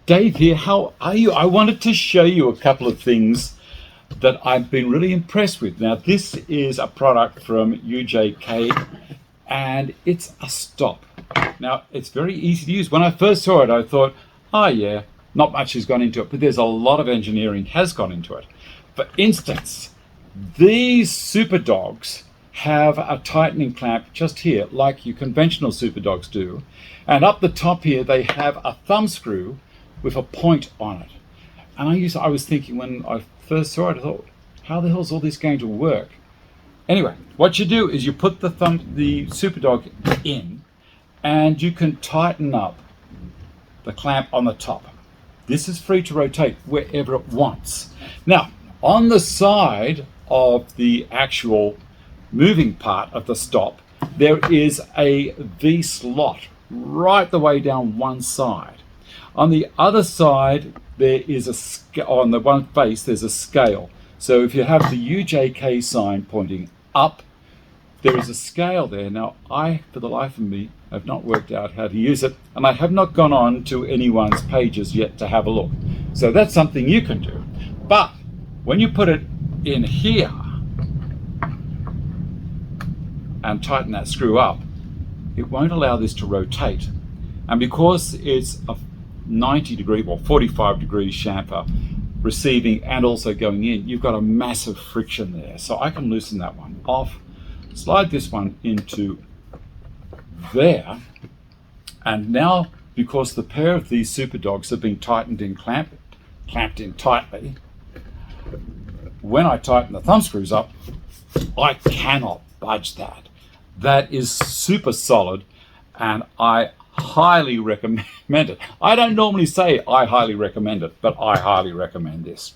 Dave here, how are you? I wanted to show you a couple of things that I've been really impressed with. Now, this is a product from UJK and it's a stop. Now, it's very easy to use. When I first saw it, I thought, oh yeah, not much has gone into it, but there's a lot of engineering has gone into it. For instance, these super dogs have a tightening clamp just here, like your conventional super dogs do. And up the top here, they have a thumb screw with a point on it. And I was thinking when I first saw it, I thought, how the hell is all this going to work? Anyway, what you do is you put the super dog in, and you can tighten up the clamp on the top. This is free to rotate wherever it wants. Now, on the side of the actual moving part of the stop, there is a V slot right the way down one side. On the other side, there is on the one face, there's a scale. So if you have the UJK sign pointing up, there is a scale there. Now, I, for the life of me, have not worked out how to use it, and I have not gone on to anyone's pages yet to have a look. So that's something you can do. But when you put it in here and tighten that screw up, it won't allow this to rotate. And because it's a 90 degree or 45 degree chamfer receiving and also going in, you've got a massive friction there. So I can loosen that one off, slide this one into there, and now because the pair of these super dogs have been tightened in, clamped in tightly, when I tighten the thumb screws up, I cannot budge that. That is super solid, and I highly recommend it. I don't normally say I highly recommend it, but I highly recommend this.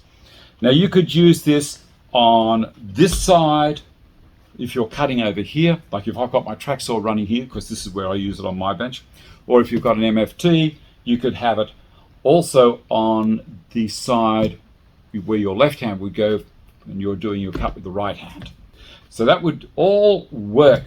Now, you could use this on this side if you're cutting over here, like if I've got my track saw running here, because this is where I use it on my bench, or if you've got an MFT, you could have it also on the side where your left hand would go and you're doing your cut with the right hand. So that would all work.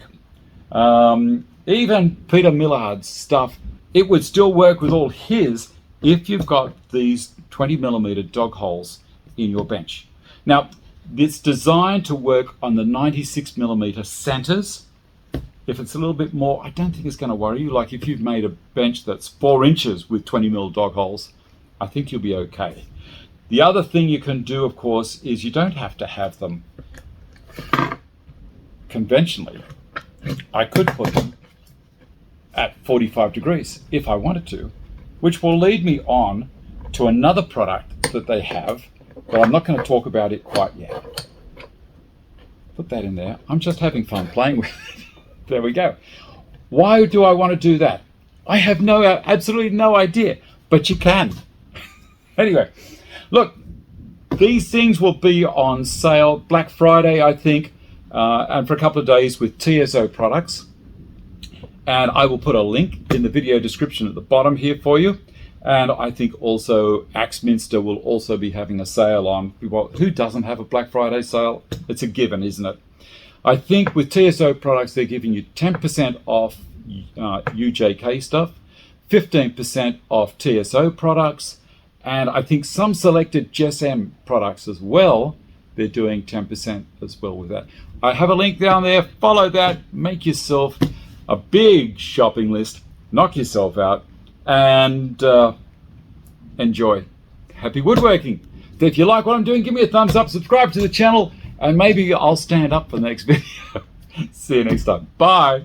Even Peter Millard's stuff, it would still work with all his if you've got these 20mm dog holes in your bench. Now, it's designed to work on the 96mm centers. If it's a little bit more, I don't think it's going to worry you. Like if you've made a bench that's 4 inches with 20mm dog holes, I think you'll be okay. The other thing you can do, of course, is you don't have to have them conventionally. I could put them at 45 degrees if I wanted to, which will lead me on to another product that they have, but I'm not going to talk about it quite yet. Put that in there. I'm just having fun playing with it. There we go. Why do I want to do that? I have absolutely no idea, but you can. Anyway, look, these things will be on sale Black Friday, I think, and for a couple of days with TSO products. And I will put a link in the video description at the bottom here for you. And I think also Axminster will also be having a sale on, well, who doesn't have a Black Friday sale? It's a given, isn't it? I think with TSO products, they're giving you 10% off UJK stuff, 15% off TSO products, and I think some selected GSM products as well, they're doing 10% as well with that. I have a link down there, follow that, make yourself a big shopping list, knock yourself out, and enjoy. Happy woodworking. If you like what I'm doing, give me a thumbs up, subscribe to the channel, and maybe I'll stand up for the next video. See you next time. Bye.